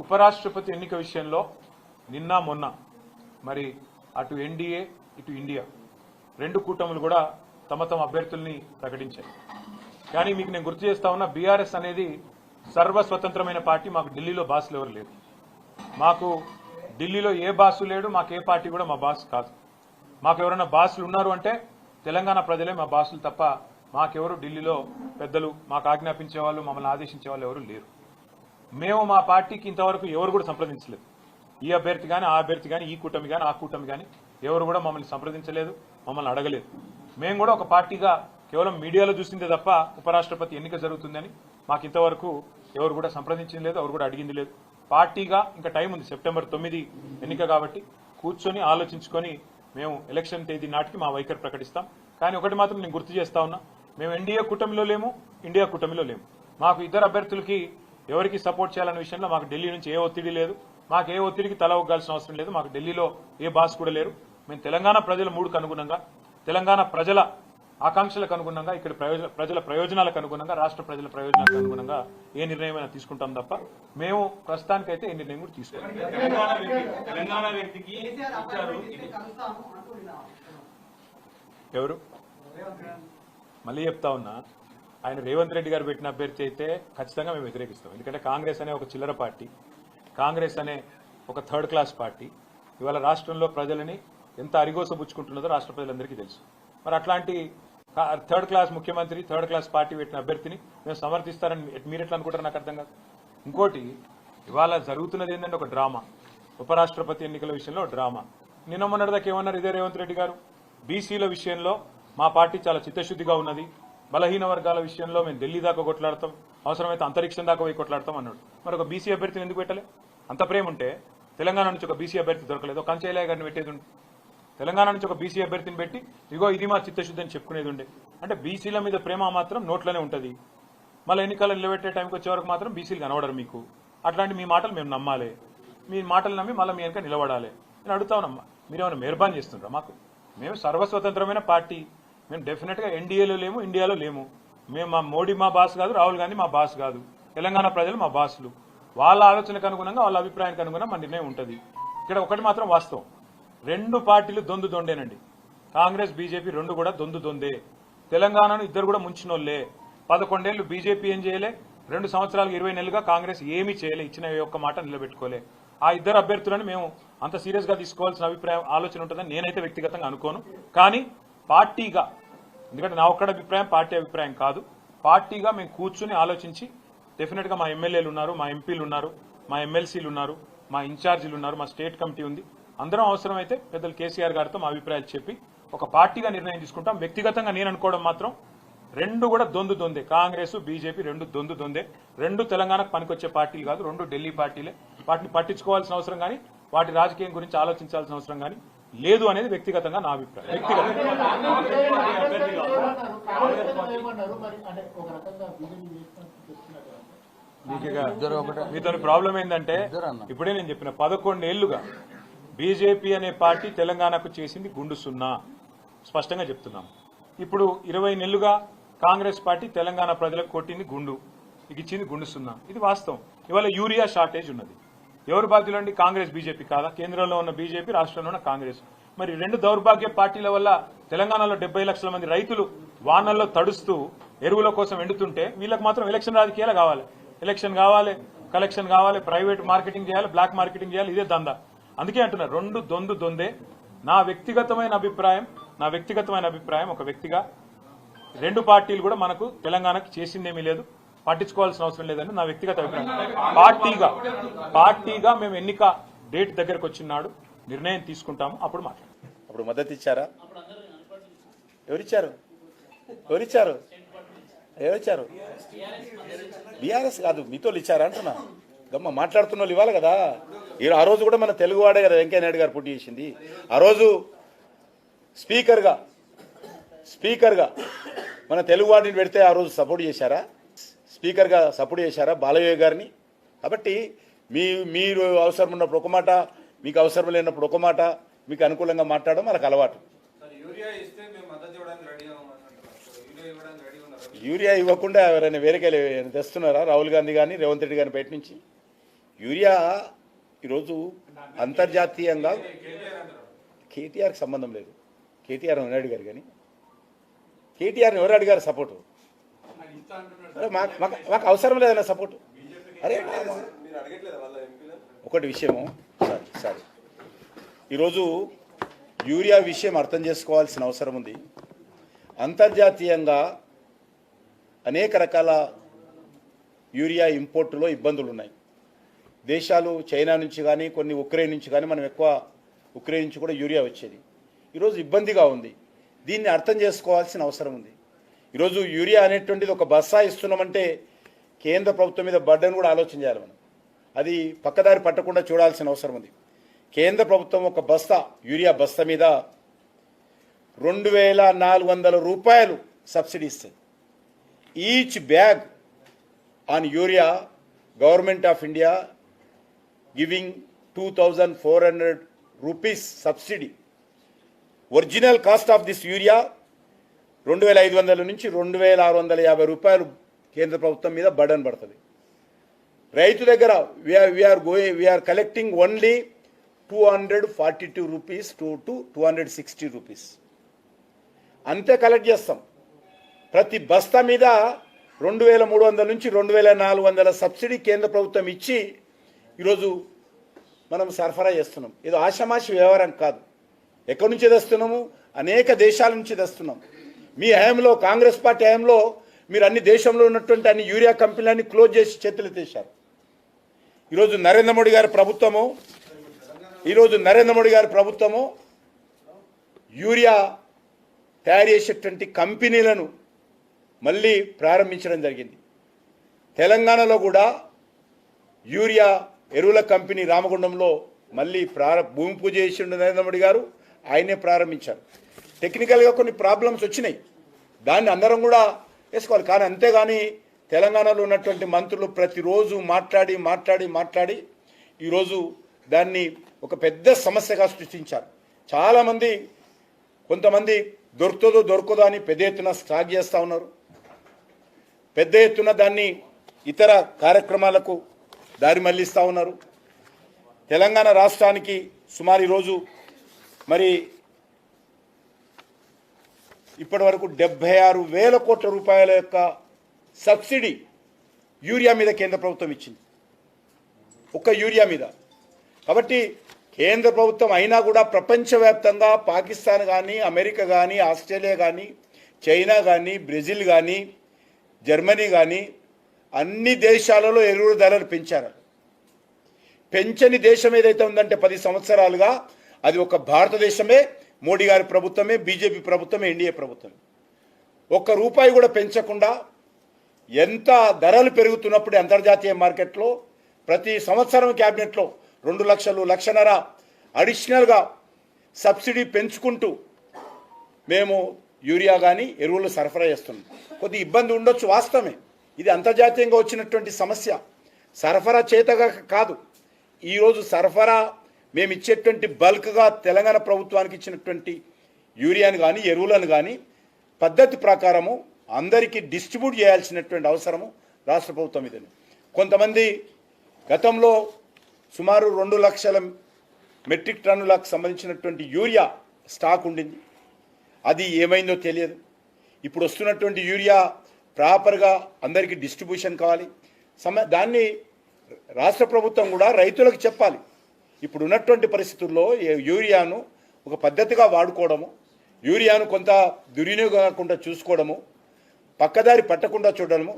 ఉపరాష్ట్రపతి ఎన్నిక విషయంలో నిన్న మొన్న మరి అటు ఎన్డీఏ ఇటు ఇండియా రెండు కూటములు కూడా తమ తమ అభ్యర్థుల్ని ప్రకటించాయి. కానీ మీకు నేను గుర్తు చేస్తా ఉన్నా, బీఆర్ఎస్ అనేది సర్వస్వతంత్రమైన పార్టీ. మాకు ఢిల్లీలో బాసులు ఎవరు లేరు. మాకు ఢిల్లీలో ఏ బాసు లేడు. మాకు ఏ పార్టీ కూడా మా బాస్ కాదు. మాకు ఎవరైనా బాసులు ఉన్నారు అంటే తెలంగాణ ప్రజలే మా బాసులు తప్ప మాకెవరు ఢిల్లీలో పెద్దలు మాకు ఆజ్ఞాపించే వాళ్ళు, మమ్మల్ని ఆదేశించే వాళ్ళు ఎవరు లేరు. మేము మా పార్టీకి ఇంతవరకు ఎవరు కూడా సంప్రదించలేదు. ఈ అభ్యర్థి కానీ ఆ అభ్యర్థి కానీ ఈ కూటమి కానీ ఆ కూటమి కానీ ఎవరు కూడా మమ్మల్ని సంప్రదించలేదు, మమ్మల్ని అడగలేదు. మేము కూడా ఒక పార్టీగా కేవలం మీడియాలో చూసిందే తప్ప ఉపరాష్ట్రపతి ఎన్నిక జరుగుతుందని మాకు ఇంతవరకు ఎవరు కూడా సంప్రదించింది లేదు, ఎవరు కూడా అడిగింది లేదు. పార్టీగా ఇంకా టైం ఉంది, సెప్టెంబర్ 9 ఎన్నిక కాబట్టి కూర్చొని ఆలోచించుకొని మేము ఎలక్షన్ తేదీ నాటికి మా వైఖరి ప్రకటిస్తాం. కానీ ఒకటి మాత్రం నేను గుర్తు చేస్తా ఉన్నా, మేము ఎన్డీఏ కూటమిలో లేము, ఇండియా కూటమిలో లేము. మాకు ఇద్దరు అభ్యర్థులకి ఎవరికి సపోర్ట్ చేయాలనే విషయంలో మాకు ఢిల్లీ నుంచి ఏ ఒత్తిడి లేదు. మాకు ఏ ఒత్తిడికి తల ఒగ్గాల్సిన అవసరం లేదు. మాకు ఢిల్లీలో ఏ బాస్ కూడా లేరు. మేము తెలంగాణ ప్రజల మూడుకు అనుగుణంగా, తెలంగాణ ప్రజల ఆకాంక్షలకు అనుగుణంగా, ఇక్కడ ప్రజల ప్రయోజనాలకు అనుగుణంగా, రాష్ట్ర ప్రజల ప్రయోజనాలకు అనుగుణంగా ఏ నిర్ణయమైనా తీసుకుంటాం తప్ప మేము ప్రస్తుతానికైతే ఏ నిర్ణయం కూడా తీసుకోవాలి. ఎవరు మళ్ళీ చెప్తా ఉన్నా, ఆయన రేవంత్ రెడ్డి గారు పెట్టిన అభ్యర్థి అయితే ఖచ్చితంగా మేము వ్యతిరేకిస్తాం. ఎందుకంటే కాంగ్రెస్ అనే ఒక చిల్లర పార్టీ, కాంగ్రెస్ అనే ఒక థర్డ్ క్లాస్ పార్టీ ఇవాళ రాష్ట్రంలో ప్రజలని ఎంత అరిగోసబుచ్చుకుంటున్నదో రాష్ట్ర ప్రజలందరికీ తెలుసు. మరి అట్లాంటి థర్డ్ క్లాస్ ముఖ్యమంత్రి, థర్డ్ క్లాస్ పార్టీ పెట్టిన అభ్యర్థిని మేము సమర్థిస్తారని మీరు ఎట్లా అనుకుంటారు నాకు అర్థం కాదు. ఇంకోటి, ఇవాళ జరుగుతున్నది ఏంటంటే ఒక డ్రామా. ఉపరాష్ట్రపతి ఎన్నికల విషయంలో డ్రామా. నిన్న మొన్నటిదాకా ఏమన్నారు ఇదే రేవంత్ రెడ్డి గారు, బీసీల విషయంలో మా పార్టీ చాలా చిత్తశుద్ధిగా ఉన్నది, బలహీన వర్గాల విషయంలో మేము ఢిల్లీ దాకా కొట్లాడతాం, అవసరమైతే అంతరిక్షం దాకా పోయి కొట్లాడతాం అన్నాడు. మరి ఒక బీసీ అభ్యర్థిని ఎందుకు పెట్టలే? అంత ప్రేమ ఉంటే తెలంగాణ నుంచి ఒక బీసీ అభ్యర్థి దొరకలేదు, ఒక కంచైలయ్య గారిని పెట్టేది ఉండే. తెలంగాణ నుంచి ఒక బీసీ అభ్యర్థిని పెట్టి ఇగో ఇది మా చిత్తశుద్ధి అని చెప్పుకునేది ఉండే. అంటే బీసీల మీద ప్రేమ మాత్రం నోట్లోనే ఉంటుంది. మళ్ళీ ఎన్నికలు నిలబెట్టే టైంకి వచ్చే వరకు మాత్రం బీసీలు కనబడరు మీకు. అట్లాంటి మీ మాటలు మేము నమ్మాలి, మీ మాటలు నమ్మి మళ్ళీ మీ వెనక నిలబడాలి. నేను అడుగుతా ఉన్నామ్మా, మీరేమైనా మెహర్బాన్ చేస్తుండ్రా మాకు? మేము సర్వస్వతంత్రమైన పార్టీ. మేము డెఫినెట్గా ఎన్డీఏలో లేము, ఇండియాలో లేము. మేము మా మోడీ మా బాస్ కాదు, రాహుల్ గాంధీ మా బాస్ కాదు. తెలంగాణ ప్రజలు మా బాసులు. వాళ్ళ ఆలోచనకు అనుగుణంగా, వాళ్ళ అభిప్రాయానికి అనుగుణంగా మా నిర్ణయం ఉంటుంది. ఇక్కడ ఒకటి మాత్రం వాస్తవం, రెండు పార్టీలు దొందు దొండేనండి. కాంగ్రెస్ బీజేపీ రెండు కూడా దొందు దొందే. తెలంగాణను ఇద్దరు కూడా ముంచినోళ్లే. 11 ఏళ్లు బీజేపీ ఏం చేయలే, 2 సంవత్సరాలకు 20 నెలలుగా కాంగ్రెస్ ఏమీ చేయలే, ఇచ్చిన ఒక్క మాట నిలబెట్టుకోలే. ఆ ఇద్దరు అభ్యర్థులను మేము అంత సీరియస్ గా తీసుకోవాల్సిన ఆలోచన ఉంటుందని నేనైతే వ్యక్తిగతంగా అనుకోను. కానీ పార్టీగా, ఎందుకంటే నా ఒక్కడ అభిప్రాయం పార్టీ అభిప్రాయం కాదు, పార్టీగా మేము కూర్చుని ఆలోచించి డెఫినెట్ గా మా ఎమ్మెల్యేలు ఉన్నారు, మా ఎంపీలు ఉన్నారు, మా ఎమ్మెల్సీలు ఉన్నారు, మా ఇన్ఛార్జీలు ఉన్నారు, మా స్టేట్ కమిటీ ఉంది. అందరం అవసరమైతే పెద్దలు కేసీఆర్ గారితో మా అభిప్రాయాలు చెప్పి ఒక పార్టీగా నిర్ణయం తీసుకుంటాం. వ్యక్తిగతంగా నేను అనుకోవడం మాత్రం రెండు కూడా దొందు దొందే. కాంగ్రెస్ బీజేపీ రెండు దొందు దొందే. రెండు తెలంగాణకు పనికొచ్చే పార్టీలు కాదు, రెండు ఢిల్లీ పార్టీలే. వాటిని పట్టించుకోవాల్సిన అవసరం కానీ, వాటి రాజకీయం గురించి ఆలోచించాల్సిన అవసరం కానీ లేదు అనేది వ్యక్తిగతంగా నా అభిప్రాయం. మీతో ప్రాబ్లం ఏంటంటే, ఇప్పుడే నేను చెప్పిన 11 ఏళ్లుగా బీజేపీ అనే పార్టీ తెలంగాణకు చేసింది గుండు సున్నా, స్పష్టంగా చెప్తున్నాం. ఇప్పుడు 20 నెలలుగా కాంగ్రెస్ పార్టీ తెలంగాణ ప్రజలకు కొట్టింది గుండు, ఇచ్చింది గుండు సున్నా. ఇది వాస్తవం. ఇవాళ యూరియా షార్టేజ్ ఉన్నది. ఎవరు బాధ్యులండి? కాంగ్రెస్ బీజేపీ కాదా? కేంద్రంలో ఉన్న బీజేపీ, రాష్ట్రంలో ఉన్న కాంగ్రెస్. మరి రెండు దౌర్భాగ్య పార్టీల వల్ల తెలంగాణలో 70 లక్షల మంది రైతులు వానల్లో తడుస్తూ ఎరువుల కోసం ఎండుతుంటే వీళ్ళకి మాత్రం ఎలక్షన్ రాజకీయాలు కావాలి. ఎలక్షన్ కావాలి, కలెక్షన్ కావాలి, ప్రైవేట్ మార్కెటింగ్ చేయాలి, బ్లాక్ మార్కెటింగ్ చేయాలి, ఇదే దందా. అందుకే అంటున్నారు రెండు దొందు దొందే. నా వ్యక్తిగతమైన అభిప్రాయం ఒక వ్యక్తిగా, రెండు పార్టీలు కూడా మనకు తెలంగాణకు చేసిందేమీ లేదు, పట్టించుకోవాల్సిన అవసరం లేదని నా వ్యక్తిగత అభిప్రాయం. పార్టీగా మేము ఎన్నిక డేట్ దగ్గరకు వచ్చినాడు నిర్ణయం తీసుకుంటాము, అప్పుడు మాట్లాడతాం. అప్పుడు మద్దతు ఇచ్చారా? ఎవరిచ్చారు? బీఆర్ఎస్ కాదు, మీతో ఇచ్చారా అంటున్నా. గమ్మ మాట్లాడుతున్న వాళ్ళు ఇవ్వాలి కదా. ఆ రోజు కూడా మన తెలుగువాడే కదా వెంకయ్య నాయుడు గారు పోటీ చేసింది. ఆ రోజు స్పీకర్గా మన తెలుగువాడిని పెడితే ఆ రోజు సపోర్ట్ చేశారా? స్పీకర్గా సపోర్ట్ చేశారా బాలయ్య గారిని? కాబట్టి మీరు అవసరం ఉన్నప్పుడు ఒక మాట, మీకు అవసరం లేనప్పుడు ఒక మాట, మీకు అనుకూలంగా మాట్లాడడం మనకు అలవాటు. యూరియా ఇవ్వకుండా ఎవరైనా వేరేకెళ్ళి తెస్తున్నారా? రాహుల్ గాంధీ కానీ రేవంత్ రెడ్డి గారిని బయట నుంచి యూరియా ఈరోజు అంతర్జాతీయంగా కేటీఆర్కి సంబంధం లేదు. కేటీఆర్ ఎవరు అడిగారు కానీ కేటీఆర్ని ఎవరు అడిగారు సపోర్టు? మాకు అవసరం లేదన్న సపోర్టు. అరే ఒకటి విషయము సరే ఈరోజు యూరియా విషయం అర్థం చేసుకోవాల్సిన అవసరం ఉంది. అంతర్జాతీయంగా అనేక రకాల యూరియా ఇంపోర్టులో ఇబ్బందులు ఉన్నాయి. దేశాలు చైనా నుంచి కానీ కొన్ని ఉక్రెయిన్ నుంచి కానీ మనం ఎక్కువ ఉక్రెయిన్ నుంచి కూడా యూరియా వచ్చేది. ఈరోజు ఇబ్బందిగా ఉంది. దీన్ని అర్థం చేసుకోవాల్సిన అవసరం ఉంది. ఈరోజు యూరియా అనేటువంటిది ఒక బస్సా ఇస్తున్నామంటే కేంద్ర ప్రభుత్వం మీద బర్డెన్ కూడా ఆలోచన చేయాలి మనం. అది పక్కదారి పట్టకుండా చూడాల్సిన అవసరం ఉంది. కేంద్ర ప్రభుత్వం ఒక బస్తా యూరియా బస్తా మీద 2400 రూపాయలు సబ్సిడీ ఇస్తుంది. Each bag on urea government of India giving 2400 rupees subsidy. Original cost of this urea 2500 నుంచి 2650 రూపాయలు కేంద్ర ప్రభుత్వం మీద బర్డన్ పడుతుంది. రైతు దగ్గర we are collecting only 242 rupees to 260 rupees అంతే కలెక్ట్ చేస్తాం. ప్రతి బస్తా మీద 2300 నుంచి 2400 సబ్సిడీ కేంద్ర ప్రభుత్వం ఇచ్చి ఈరోజు మనం సరఫరా చేస్తున్నాం. ఏదో ఆషామాషి వ్యవహారం కాదు. ఎక్కడి నుంచి తెస్తున్నాము? అనేక దేశాల నుంచి తెస్తున్నాం. మీ హయాంలో కాంగ్రెస్ పార్టీ హయాంలో మీరు అన్ని దేశంలో ఉన్నటువంటి అన్ని యూరియా కంపెనీలన్నీ క్లోజ్ చేసి చేతులు ఎత్తేశారు. ఈరోజు నరేంద్ర మోడీ గారి ప్రభుత్వము యూరియా తయారు చేసేటువంటి కంపెనీలను మళ్ళీ ప్రారంభించడం జరిగింది. తెలంగాణలో కూడా యూరియా ఎరువుల కంపెనీ రామగుండంలో మళ్ళీ భూమి పూజ చేసిండు నరేంద్ర మోడీ గారు. ఆయనే ప్రారంభించారు. టెక్నికల్గా కొన్ని ప్రాబ్లమ్స్ వచ్చినాయి, దాన్ని అందరం కూడా వేసుకోవాలి. కానీ అంతేగాని తెలంగాణలో ఉన్నటువంటి మంత్రులు ప్రతిరోజు మాట్లాడి ఈరోజు దాన్ని ఒక పెద్ద సమస్యగా సృష్టించారు. చాలామంది కొంతమంది దొరకదో అని పెద్ద ఎత్తున స్టాక్ చేస్తూ ఉన్నారు. పెద్ద ఎత్తున దాన్ని ఇతర కార్యక్రమాలకు దారి మళ్లిస్తూ ఉన్నారు. తెలంగాణ రాష్ట్రానికి సుమారు ఈరోజు మరి ఇప్పటి వరకు 76,000 కోట్ల రూపాయల యొక్క సబ్సిడీ యూరియా మీద కేంద్ర ప్రభుత్వం ఇచ్చింది, ఒక్క యూరియా మీద. కాబట్టి కేంద్ర ప్రభుత్వం అయినా కూడా ప్రపంచవ్యాప్తంగా పాకిస్తాన్ కానీ, అమెరికా కానీ, ఆస్ట్రేలియా కానీ, చైనా కానీ, బ్రెజిల్ కానీ, జర్మనీ కానీ అన్ని దేశాలలో ఎరువుల ధరలు పెంచారు. పెంచని దేశం ఏదైతే ఉందంటే 10 సంవత్సరాలుగా అది ఒక భారతదేశమే, మోడీ గారి ప్రభుత్వమే, బీజేపీ ప్రభుత్వమే, ఎన్డీఏ ప్రభుత్వమే. ఒక్క రూపాయి కూడా పెంచకుండా ఎంత ధరలు పెరుగుతున్నప్పుడు అంతర్జాతీయ మార్కెట్లో ప్రతి సంవత్సరం క్యాబినెట్లో 2 లక్షలు, 1.5 లక్షలు అడిషనల్గా సబ్సిడీ పెంచుకుంటూ మేము యూరియా కానీ ఎరువులు సరఫరా చేస్తున్నాం. కొద్ది ఇబ్బంది ఉండొచ్చు, వాస్తవమే. ఇది అంతర్జాతీయంగా వచ్చినటువంటి సమస్య. సరఫరా చేతగా కాదు. ఈరోజు సరఫరా మేము ఇచ్చేటువంటి బల్క్గా తెలంగాణ ప్రభుత్వానికి ఇచ్చినటువంటి యూరియాను కానీ ఎరువులను కానీ పద్ధతి ప్రకారము అందరికీ డిస్ట్రిబ్యూట్ చేయాల్సినటువంటి అవసరము రాష్ట్ర ప్రభుత్వం మీద. కొంతమంది గతంలో సుమారు 2 లక్షల మెట్రిక్ టన్నులకు సంబంధించినటువంటి యూరియా స్టాక్ ఉండింది. అది ఏమైందో తెలియదు. ఇప్పుడు వస్తున్నటువంటి యూరియా ప్రాపర్గా అందరికీ డిస్ట్రిబ్యూషన్ కావాలి. దాన్ని రాష్ట్ర ప్రభుత్వం కూడా రైతులకు చెప్పాలి. ఇప్పుడు ఉన్నటువంటి పరిస్థితుల్లో యూరియాను ఒక పద్ధతిగా వాడుకోవడము, యూరియాను కొంత దుర్వినియోగం కాకుండా చూసుకోవడము, పక్కదారి పట్టకుండా చూడడము.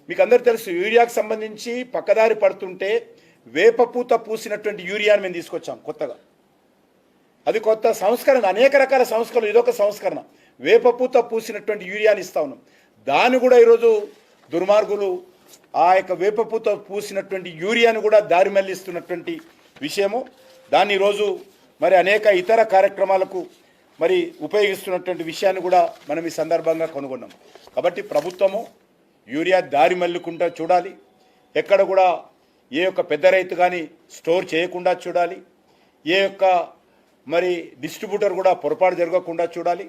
మీకు అందరూ తెలుసు, యూరియాకు సంబంధించి పక్కదారి పడుతుంటే వేపపూత పూసినటువంటి యూరియాను మేము తీసుకొచ్చాం కొత్తగా. అది కొత్త సంస్కరణ, అనేక రకాల సంస్కరణలు, ఇదొక సంస్కరణ. వేపపూత పూసినటువంటి యూరియాని ఇస్తా ఉన్నాం. దాన్ని కూడా ఈరోజు దుర్మార్గులు ఆ యొక్క వేపపూత పూసినటువంటి యూరియాను కూడా దారి మళ్లిస్తున్నటువంటి విషయము. దాన్ని ఈరోజు మరి అనేక ఇతర కార్యక్రమాలకు మరి ఉపయోగిస్తున్నటువంటి విషయాన్ని కూడా మనం ఈ సందర్భంగా కనుగొన్నాం. కాబట్టి ప్రభుత్వము యూరియా దారి మళ్ళుకుంటా చూడాలి. ఎక్కడ కూడా ఏ యొక్క పెద్ద రైతు కానీ స్టోర్ చేయకుండా చూడాలి. ఏ యొక్క మరి డిస్ట్రిబ్యూటర్ కూడా పొరపాటు జరగకుండా చూడాలి.